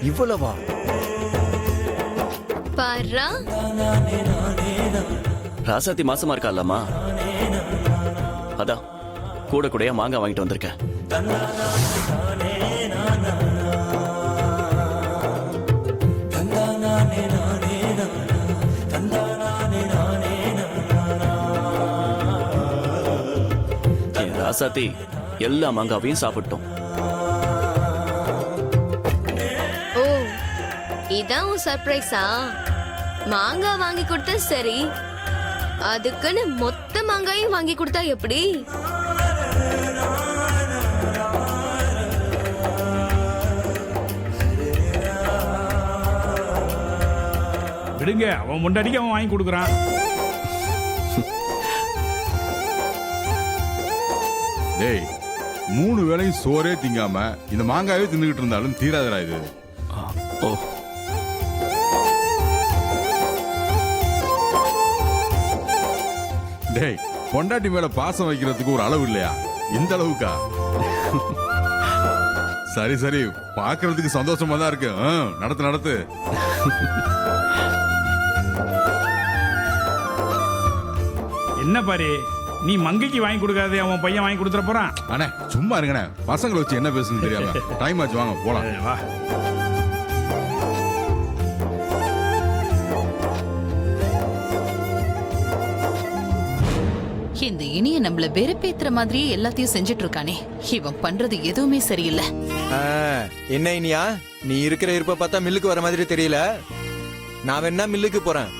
இவ்வளவா? பாரா ராசாத்தி மாசமா இருக்கால்லம்மா, அதான் கூட கூடயா மாங்காய் வாங்கிட்டு வந்திருக்கேன். என் ராசாத்தி எல்லா மாங்காவையும் சாப்பிட்டோம். ஓ, இதான் உன் சர்ப்ரைஸா? மாங்காய் வாங்கி கொடுத்தா சரி, அதுக்குன்னு மொத்த மாங்காயும் வாங்கி கொடுத்தா எப்படி? விடுங்க, அவன் முண்டாடிக்கு அவன் வாங்கி கொடுக்குறான். டேய், 3 வேளையும் சோறே திங்காம இந்த மாங்காவே தின்னுகிட்டு இருந்தாலும் தீராதடா இது. ஓ, டேய், பொண்டாட்டி மேல பாசம் வைக்கிறதுக்கு ஒரு அளவு இல்லையா? இந்த அளவுக்கா? சரி சரி, பாக்குறதுக்கு சந்தோஷமா தான் இருக்கு. நடத்து நடத்து. என்ன பாரு, நீ மங்கைக்கு வாங்கி கொடுக்காதே, அவன் பையன் வாங்கி கொடுத்துட போறான். அண்ணே சும்மா இருங்கண்ணே, பசங்களை வச்சு என்ன பேசுன்னு தெரியாம. டைம் ஆச்சு, வாங்க போலாம். வா. இந்த இனிய நம்மள வெறுப்பேத்துற மாதிரியே எல்லாத்தையும் செஞ்சுட்டு இருக்கானே, இவன் பண்றது எதுவுமே சரியில்லை. என்ன இனியா, நீ இருக்கிற இருப்ப பார்த்தா மில்லுக்கு வர மாதிரி தெரியல. நான் வேணா மில்லுக்கு போறேன்,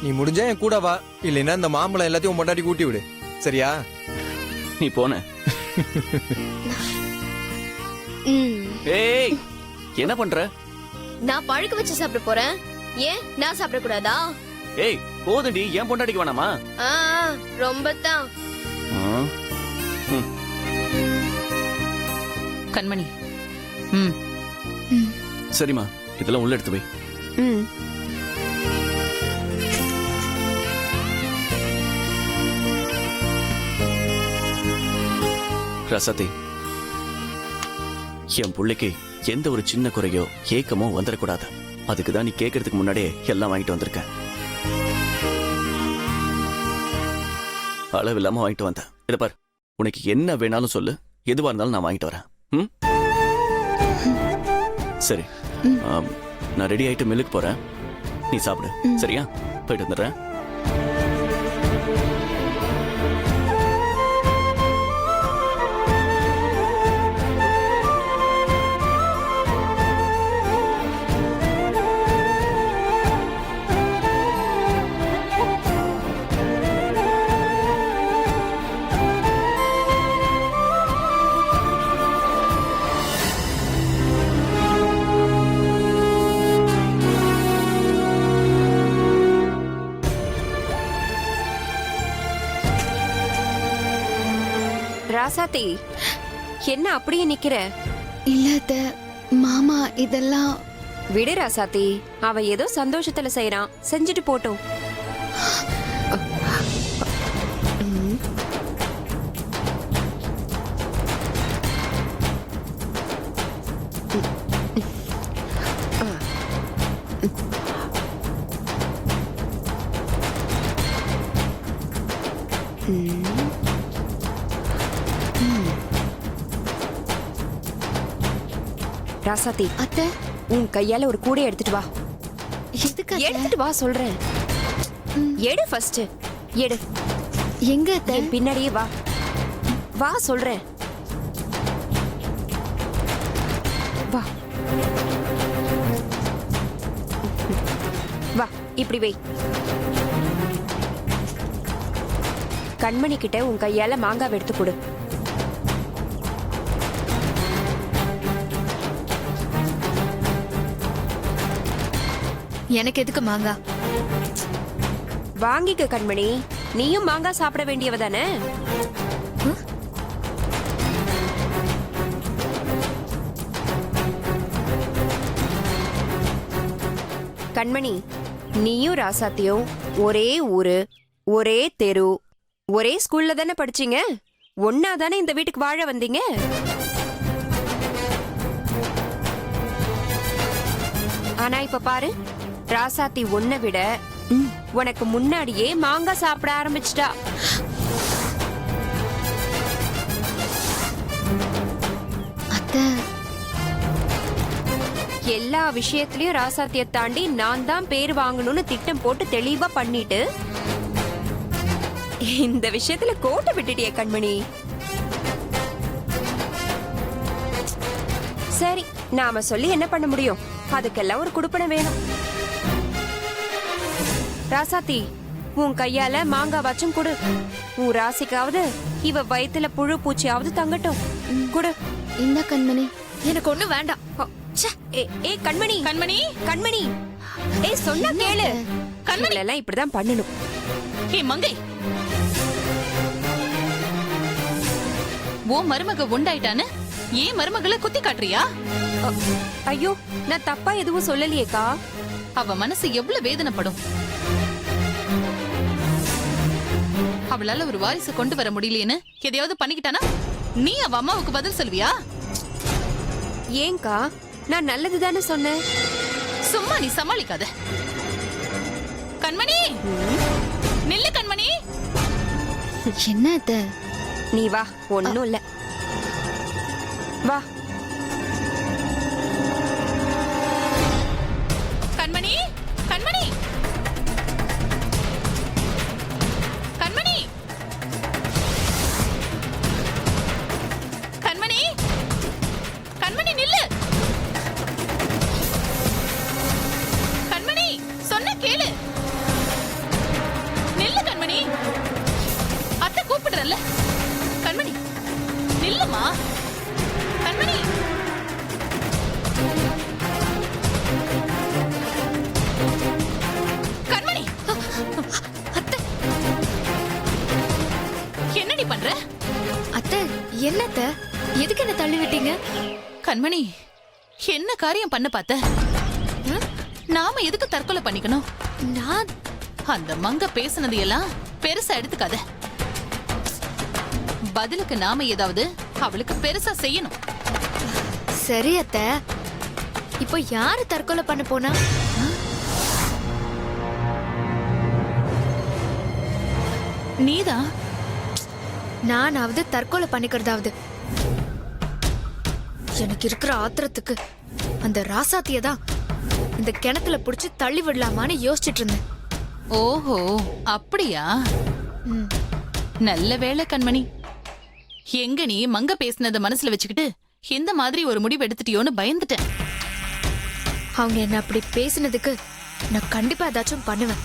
நீ முடிஞ்சா என் கூட வா. இல்லைன்னா இந்த மாம்பழம் எல்லாத்தையும் பொண்டாட்டி கூட்டி விடு, சரியா? நீ போன. ஏய், என்ன பண்ற? நான் பழுக்க வச்சு சாப்பிட போறேன். ஏன் நான் சாப்பிட கூடாதா? ஏய், போதுடி, ஏன் பொண்டாட்டிக்கு வேணாமா? ரொம்ப தான். கண்மணி, சரிம்மா, இதெல்லாம் உள்ள எடுத்து வை. ரசதி, என் பிள்ளைக்கு எந்த ஒரு சின்ன குறையோ ஏக்கமோ வந்துடக்கூடாது. அதுக்குதான் நீ கேட்கறதுக்கு முன்னாடியே எல்லாம் வாங்கிட்டு வந்திருக்கேன். அளவு இல்லாம வாங்கிட்டு வந்தேன். இத பார், உனக்கு என்ன வேணாலும் சொல்லு, எதுவா இருந்தாலும் நான் வாங்கிட்டு வரேன். சரி, நான் ரெடி ஆயிட்டு மில்லுக்கு போறேன். நீ சாப்பிடு, சரியா? போயிட்டு வந்துடுறேன். ராசாத்தி, என்ன அப்படியே நிக்கிற? இல்ல மாமா, இதெல்லாம் விடு ராசாத்தி, அவன் ஏதோ சந்தோஷத்துல செய்யறான், செஞ்சுட்டு போட்டோம். ராசாத்தி, அத்தை, உன் கையால ஒரு கூடை எடுத்துட்டு வா. எதுக்கு? எடுத்துட்டு வா சொல்றேன். எடு ஃபர்ஸ்ட், எடு. எங்க அத்தை? என் பின்னாடியே வா. வா சொல்றேன். வா வா, இப்படி வை. கண்மணி கிட்ட உன் கையால மாங்காய் எடுத்து கொடு. எனக்கு எதுக்கு மாங்காய்? வாங்கிக்க கண்மணி, நீயும் மாங்காய் சாப்பிட வேண்டியவ தானே. கண்மணி, நீயும் ராசாத்தியும் ஒரே ஊரு, ஒரே தெரு, ஒரே ஸ்கூல்ல தானே படிச்சீங்க. ஒன்னா தானே இந்த வீட்டுக்கு வாழ வந்தீங்க. ஆனா இப்ப பாரு, ராசாத்தி உன்னை விட உனக்கு முன்னாடியே மாங்காய் சாப்பிட ஆரம்பிச்சிட்டா. அத்தை, எல்லா விஷயத்திலயும் ராசாத்திய தாண்டி நான் தான் பேர் வாங்கணும்னு திட்டம் போட்டு தெளிவா பண்ணிட்டு இந்த விஷயத்துல கோட்டை விட்டுட்டியே கண்மணி. சரி, நாம சொல்லி என்ன பண்ண முடியும்? அதுக்கெல்லாம் ஒரு குடுப்பனை வேணும். ராசாத்தி, உன் கையால மாங்காய் வச்சும் கொடு. உன் ராசிக்காவது இவ வயித்துல புழு பூச்சியாவது தங்கட்டும். கொடு. இந்த கண்மணி, எனக்கு ஒண்ணு வேண்டாம். ஏய் கண்மணி, கண்மணி, கண்மணி, ஏய் சொன்னா கேளு. கண்மணி எல்லாம் இப்படிதான் பண்ணணும். ஏ மங்கை, ஓ மருமக உண்டாயிட்டான்னு ஏன் மருமகளை குத்தி காட்டுறியா? ஐயோ, நான் தப்பா எதுவும் சொல்லலையேக்கா. அவ மனசு எவ்வளவு வேதனைப்படும். அவளால ஒரு வாரிசு கொண்டு வர முடியலையேன்னு எதையாவது பண்ணிக்கிட்டானா நீ அவ அம்மாவுக்கு பதில் சொல்வியா? ஏங்கா, நான் நல்லது தானே சொன்னேன். சும்மா நீ சமாளிக்காத. கண்மணி, நில்லு கண்மணி. என்ன அத்தை? நீ வா, ஒண்ணும் இல்ல. வா. கண்மணி, கண்மணி, கண்மணி, கண்மணி, கண்மணி நில்லு. கண்மணி, சொன்ன கேளு. நில்லு கண்மணி. அத்தை கூப்பிடுறல்ல. கண்மணி நில்லுமா. கண்மணி, கண்மணி. அத்தை, என்னடி பண்ற? அத்தை, என்ன அத்தை? எதுக்கு என்ன தள்ளி விட்டீங்க? கண்மணி, என்ன காரியம் பண்ண பார்த்த? நாம எதுக்கு தற்கொலை பண்ணிக்கணும்? நான் அந்த மங்க பேசுனது எல்லாம் பெருசா எடுத்துக்காத. பதிலுக்கு நாம ஏதாவது அவளுக்கு பெருசா செய்யணும். சரி அத்தை. இப்போ யாரு தற்கொலை பண்ண போனா? நீதான். நானாவது தற்கொலை பண்ணிக்கிறதாவது. எனக்கு இருக்கிற ஆத்திரத்துக்கு அந்த ராசாத்திய தான் இந்த கிணத்துல புடிச்சு தள்ளி விடலாமான்னு யோசிச்சுட்டு இருந்தேன். ஓஹோ, அப்படியா? ம். நல்ல வேளை கண்மணி. எங்க நீ மங்க பேசினத மனசுல வச்சுக்கிட்டு இந்த மாதிரி ஒரு முடிவு எடுத்துட்டியோன்னு பயந்துட்டேன். அவங்க என்ன அப்படி பேசினதுக்கு நான் கண்டிப்பா ஏதாச்சும் பண்ணுவேன்.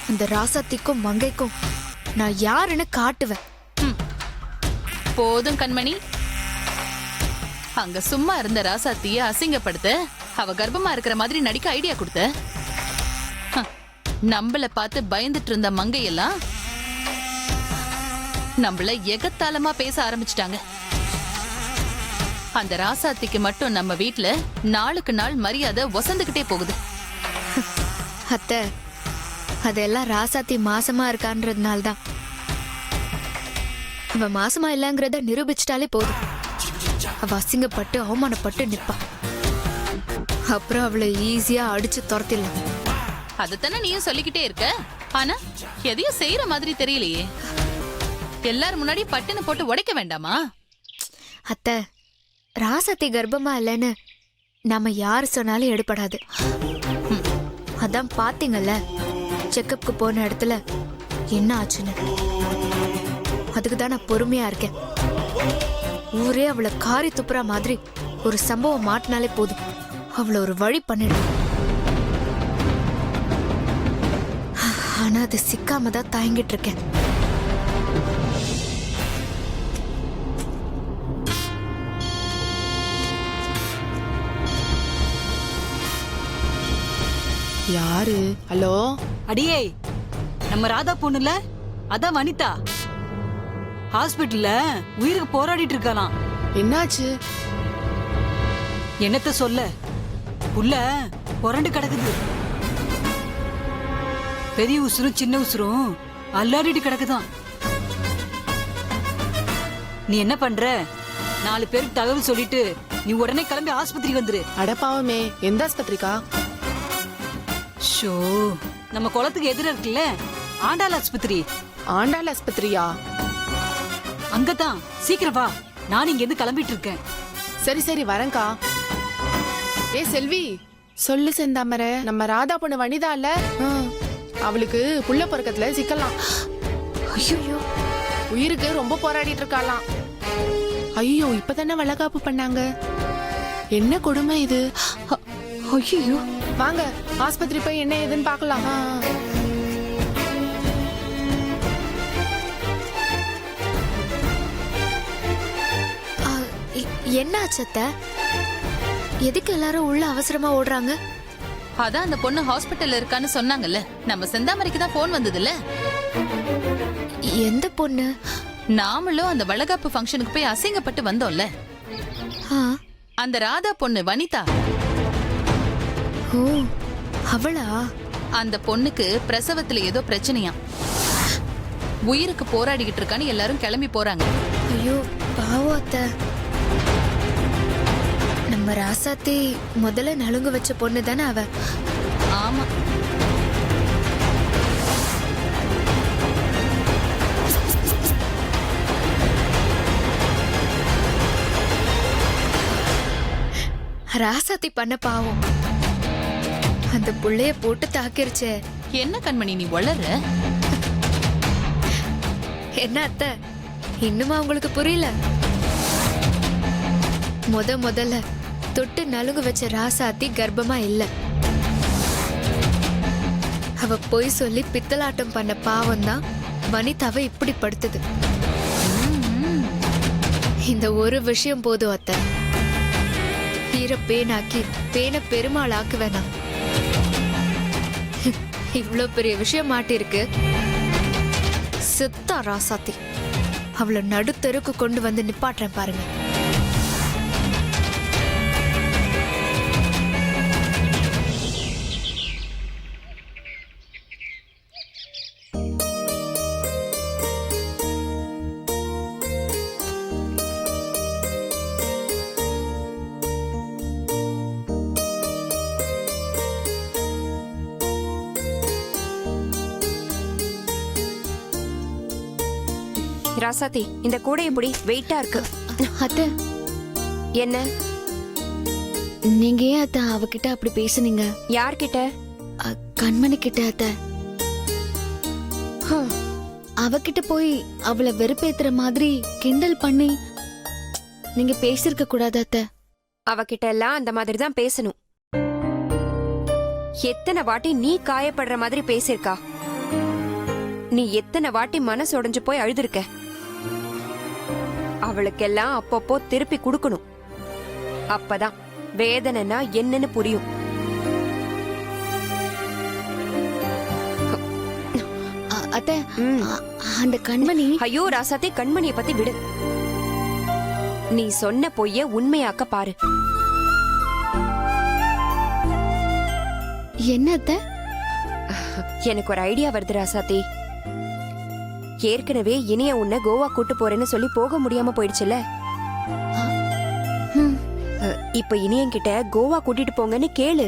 அந்த ராசாத்திக்கும் மங்கைக்கும் நான் யாருன்னு காட்டுவேன். போதும் கண்மணி. அங்க சும்மா இருந்த ராசாத்திய அசிங்கப்படுத்த அவ கர்ப்பமா இருக்கிற மாதிரி நடிக்க ஐடியா கொடுத்த. நம்மள பார்த்து பயந்துட்டு இருந்த மங்கையெல்லாம் நம்மள எகத்தாளமா பேச ஆரம்பிச்சிட்டாங்க. அந்த ராசாத்திக்கு மட்டும் நம்ம வீட்ல நாளுக்கு நாள் மரியாதை ஒசந்துகிட்டே போகுது. அத்தை, அதெல்லாம் ராசாத்தி மாசமா இருக்கான்றதுனால தான். அவ மாசமா இல்லங்கிறத நிரூபிச்சிட்டாலே போதும். அவ அசிங்கப்பட்டு அவமானப்பட்டு நிப்பா. அப்புறம் அவளை ஈஸியா அடிச்சு துரத்திடலாம். அதத்தானே நீயும் சொல்லிக்கிட்டே இருக்க. ஆனா எதையும் செய்யற மாதிரி தெரியலையே. எல்லாரும் முன்னாடி பட்டுன்னு போட்டு உடைக்க வேண்டாமா? அத்தை, ராசாத்தி கர்ப்பமா இல்லைன்னு நம்ம யாரு சொன்னாலும் எடுபடாது. அதான் பாத்தீங்கல்ல செக்கப்க்கு போன இடத்துல என்ன ஆச்சுன்னு. அதுக்கு தான் நான் பொறுமையா இருக்கேன். ஊரே அவளை காரி துப்புற மாதிரி ஒரு சம்பவம் மாட்டினாலே போதும், அவளை ஒரு வழி பண்ணிடும். ஆனா அது சிக்காம தான் தயங்கிட்டு இருக்கேன். யாரு? ஹலோ, அடியே, நம்ம ராதா பொண்ணுல அதான் வனிதா ஹாஸ்பிட்டல்ல உயிருக்கு போராடிட்டு இருக்கலாம். என்னாச்சு? என்னத்த சொல்ல, புள்ள புரண்டு கிடக்குது. பெரிய உசுரும் சின்ன உசுரும் அல்லாடிட்டு கிடக்குதான். நீ என்ன பண்ற? 4 பேருக்கு தகவல் சொல்லிட்டு நீ உடனே கிளம்பி ஆஸ்பத்திரிக்கு வந்துரு. அடப்பாவமே, எந்த ஆஸ்பத்திரிக்கா? ஷோ, நம்ம குளத்துக்கு எதிர இருக்குல்ல ஆண்டாள் ஆஸ்பத்திரி. ஆண்டாள் ஆஸ்பத்திரியா? அங்கதான். சீக்கிரம் வா, நான் இங்க இருந்து கிளம்பிட்டு இருக்கேன். சரி சரி வரேன்க்கா. ஏ செல்வி, சொல்லு செந்தாமரை, நம்ம ராதா பொண்ணு வனிதா இல்ல, அவளுக்கு புள்ள பொறக்கத்துல சிக்கலாம். ஐயோ, உயிருக்கு ரொம்ப போராடிட்டு இருக்காளாம். ஐயோ, இப்பதானே வளகாப்பு பண்ணாங்க. என்ன கொடுமை இது. ஐயோ. வாங்க ஆஸ்பத்திரி போய் என்ன ஏதுன்னு பார்க்கலாம். என்ன ஆச்சத்த? எதுக்கு எல்லாரும் உள்ள அவசரமா ஓடுறாங்க? அதான் அந்த பொண்ணு ஹாஸ்பிட்டல்ல இருக்கான்னு சொன்னாங்கல்ல. நம்ம செந்தாமரைக்கு தான் போன் வந்ததுல. எந்த பொண்ணு? நாமளும் அந்த வளகாப்பு ஃபங்க்ஷனுக்கு போய் அசிங்கப்பட்டு வந்தோம்ல, ஆ, அந்த ராதா பொண்ணு வனிதா. ஓ, அவளா? அந்த பொண்ணுக்கு பிரசவத்துல ஏதோ பிரச்சனையா, உயிருக்கு போராடிக்கிட்டு இருக்கான்னு எல்லாரும் கிளம்பி போறாங்க. ஐயோ பாவம் அத்தை. நம்ம ராசாத்தி முதல்ல நலுங்கு வச்ச பொண்ணு தானே அவ. ஆமா, ராசாத்தி பண்ண பாவம். அந்த புள்ளைய போட்டு தாக்கிருச்சே. என்ன கண்மணி நீ வளர? என்ன அத்தை, இன்னுமா உங்களுக்கு புரியல? முதல்ல தொட்டு நலுங்கு வச்ச ராசாத்தி கர்ப்பமா இல்ல. அவ பொய் சொல்லி பித்தலாட்டம் பண்ண பாவம் தான் வனிதாவை இப்படி படுத்துது. இந்த ஒரு விஷயம் போதும் அத்தை. ஈர பேனாக்கி பேனை பெருமாள் ஆக்கு வேணாம். இவ்ளோ பெரிய விஷயம் மாட்டிருக்கு. சித்தா ராசாத்தி, அவளை நடுத்தெருக்கு கொண்டு வந்து நிப்பாட்டுறேன் பாருங்க. ராசாத்தி, இந்த கூடை இப்படி வெயிட்டா இருக்கு. அத்தை, என்ன? நீங்க ஏன் அத்தை அவகிட்ட அப்படி பேசுனீங்க? யார்கிட்ட? கண்மணி கிட்ட அத்தை. அவகிட்ட போய் அவளை வெறுப்பேத்துற மாதிரி கிண்டல் பண்ணி நீங்க பேசிருக்க கூடாது அத்தை. அவகிட்ட எல்லாம் அந்த மாதிரி தான் பேசணும். எத்தனை வாட்டி நீ காயப்படுற மாதிரி பேசிருக்கா? நீ எத்தனை வாட்டி மனசு உடைஞ்சு போய் அழுதுருக்க? அவளுக்கெல்லாம் அப்பப்போ திருப்பி கொடுக்கணும். அப்பதான் வேதனைனா என்னன்னு புரியும். அத்தை, அந்த கண்மணி. ஐயோ ராசாத்தி, கண்மணியை பத்தி விடு. நீ சொன்ன பொய்ய உண்மையாக்க பாரு. என்ன அத்தை? எனக்கு ஒரு ஐடியா வருது ராசாத்தி. ஏற்கனவே இனிய உன்னை கோவா கூட்டு போறேன்னு சொல்லி போக முடியாம போயிடுச்சுல. இப்ப இனியன்கிட்ட கோவா கூட்டிட்டு போங்கன்னு கேளு.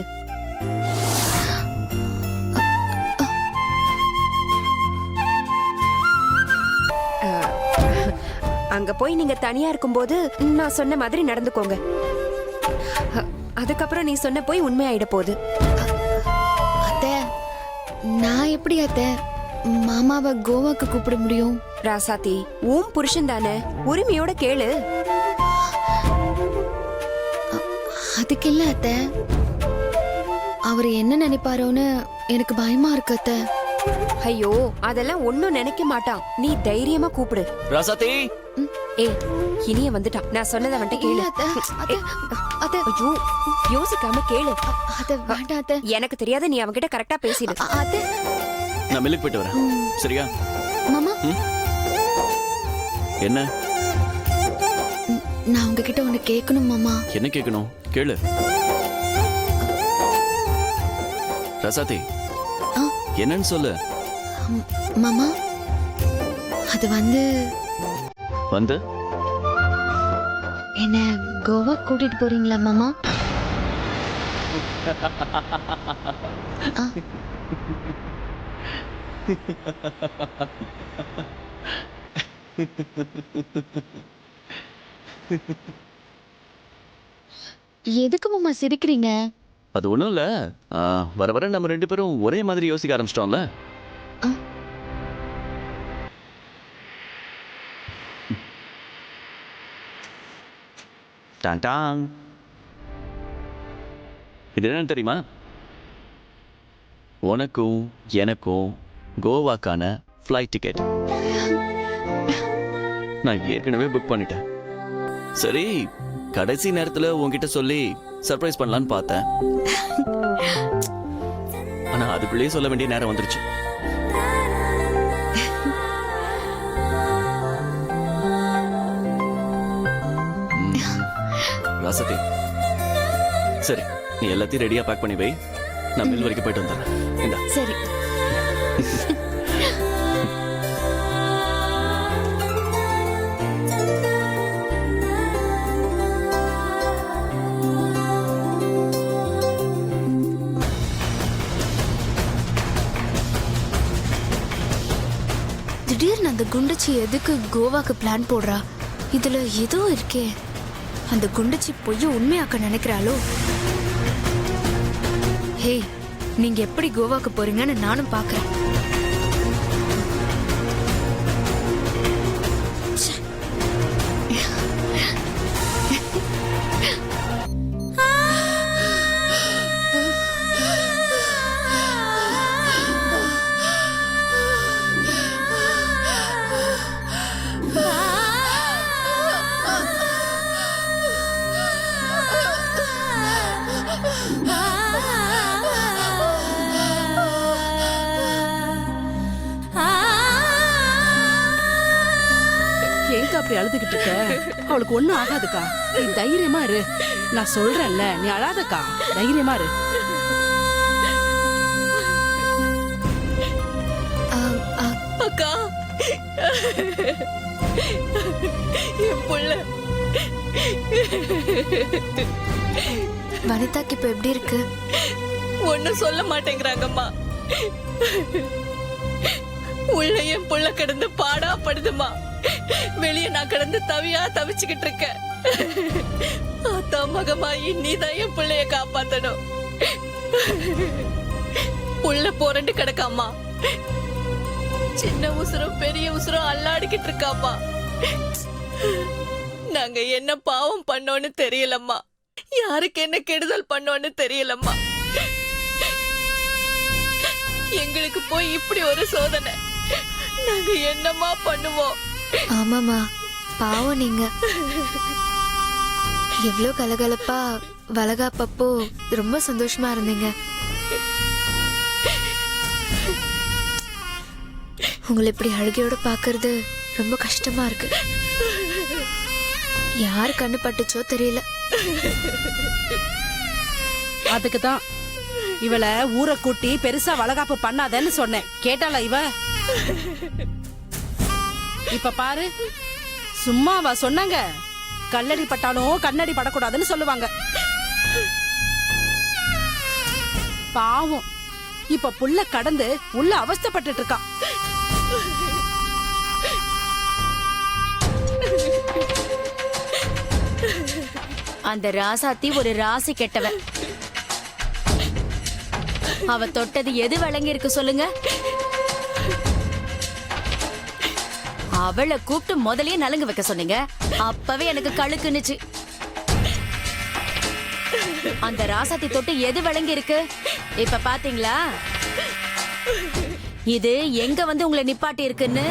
அங்க போய் நீங்க தனியா இருக்கும்போது நான் சொன்ன மாதிரி நடந்துக்கோங்க. அதுக்கப்புறம் நீ சொன்ன போய் உண்மையாயிட போகுது. அத்தை, நான் எப்படி அத்தை மாமாவை கோவாக்கு கூப்பிட முடியும்? ராசாத்தி, உன் புருஷன் தானே, உரிமையோட கேளு. அதுக்கு இல்ல அத்தை, அவர் என்ன நினைப்பாரோன்னு எனக்கு பயமா இருக்கு அத்தை. ஐயோ, அதெல்லாம் ஒண்ணும் நினைக்க மாட்டான். நீ தைரியமா கூப்பிடு. ராசாத்தி, ஏய், இனிய வந்துட்டான். நான் சொன்னதை வந்துட்டு கேளு. இல்ல அத்தை, அத்தை, அத்தை. ஐயோ, யோசிக்காம கேளு. அத்தை வேண்டாம் அத்தை. எனக்கு தெரியாத, நீ அவன்கிட்ட கரெக்டா பேசிடு. அத்தை. நான் மில்லுக்கு போயிட்டு வரேன். சரியா? மாமா, என்ன? நான் உங்ககிட்ட ஒண்ணு கேட்கணும் மாமா. என்ன கேட்கணும்? கேளு. ரசாத்தி ஆ? என்னன்னு சொல்லு. மாமா அது வந்து வந்து என்ன கோவா கூட்டிட்டு போறீங்களா மாமா? ஆ, எதுக்கு மாமா சிரிக்கிறீங்க? அது ஒண்ணும் இல்ல. வர வர நம்ம 2 பேரும் ஒரே மாதிரி யோசிக்க ஆரம்பிச்சிட்டோம்ல. ஆ. Tang Tang. இது என்னன்னு தெரியுமா? உனக்கும் எனக்கும் கோவாக்கான ஃப்ளைட் டிக்கெட் நான் ஏற்கனவே புக் பண்ணிட்டேன். சரி, கடைசி நேரத்துல உன்கிட்ட சொல்லி சர்ப்ரைஸ் பண்ணலான்னு பார்த்தேன். ஆனா அதுக்குள்ளேயே சொல்ல வேண்டிய நேரம் வந்துருச்சு. ராசதி, சரி நீ எல்லாத்தையும் ரெடியா பேக் பண்ணி வை. நான் மில் வரைக்கும் போயிட்டு வந்துடுறேன். இந்தா. சரி. திடீர்னு அந்த குண்டச்சி எதுக்கு கோவாக்கு பிளான் போடுறா? இதுல ஏதோ இருக்கே. அந்த குண்டச்சி பொய்ய உண்மையாக்க நினைக்கிறாளோ? ஹே, நீங்க எப்படி கோவாக்கு போறீங்கன்னு நானும் பாக்குறேன். ஏங்கா அப்படி அழுதுகிட்டு இருக்க? அவளுக்கு ஒண்ணும் ஆகாதுக்கா. நீ தைரியமா இரு. நான் சொல்றேன்ல, நீ அழாதக்கா. தைரியமா இரு. அக்கா, என் புள்ள வனிதாக்கு இப்ப எப்படி இருக்கு? ஒன்னும் சொல்ல மாட்டேங்கிறாங்கம்மா. உள்ள என் புள்ள கிடந்து பாடா படுதுமா. வெளியே நான் கிடந்து தவியா தவிச்சுக்கிட்டு இருக்கேன். ஆத்தா மகமாயி நீதான் என் பிள்ளைய காப்பாத்தணும். புள்ள போரண்டு கிடக்காமா. சின்ன உசுரும் பெரிய உசுரும் அல்லாடிக்கிட்டு இருக்காமா. நாங்க என்ன பாவம் பண்ணோன்னு தெரியலம்மா. யாருக்கு என்ன கெடுதல் பண்ணோன்னு தெரியலம்மா. எங்களுக்கு போய் இப்படி ஒரு சோதனை. நாங்க என்னம்மா பண்ணுவோம்? ஆமாமா, பாவம் நீங்க. எவ்வளவு கலகலப்பா வளகாப்பப்போ ரொம்ப சந்தோஷமா இருந்தீங்க. உங்களை இப்படி அழுகையோட பாக்குறது ரொம்ப கஷ்டமா இருக்கு. யாரு கண்ணு பட்டுச்சோ தெரியல. அதுக்குதான் இவளை ஊரை கூட்டி பெருசா வளகாப்பு பண்ணாதன்னு சொன்னேன். கேட்டாளா இவ? இப்ப பாரு, சும்மாவா சொன்னாங்க? கல்லடி பட்டாலும் கண்ணடி படக்கூடாதுன்னு சொல்லுவாங்க. பாவம், இப்ப புள்ள கடந்து உள்ள அவஸ்தைப்பட்டுட்டு இருக்கா. அந்த ராசாத்தி ஒரு ராசி கெட்டவன். அவ தொட்டது எது வழங்கி இருக்கு சொல்லுங்க? அவளை கூப்பிட்டு முதல்லயே நலுங்கு வைக்க சொன்னீங்க. அப்பவே எனக்கு கழுக்குனுச்சு. அந்த ராசாத்தி தொட்டு எது வழங்கி இருக்கு இப்ப பாத்தீங்களா? இது எங்க வந்து உங்களை நிப்பாட்டி இருக்குன்னு.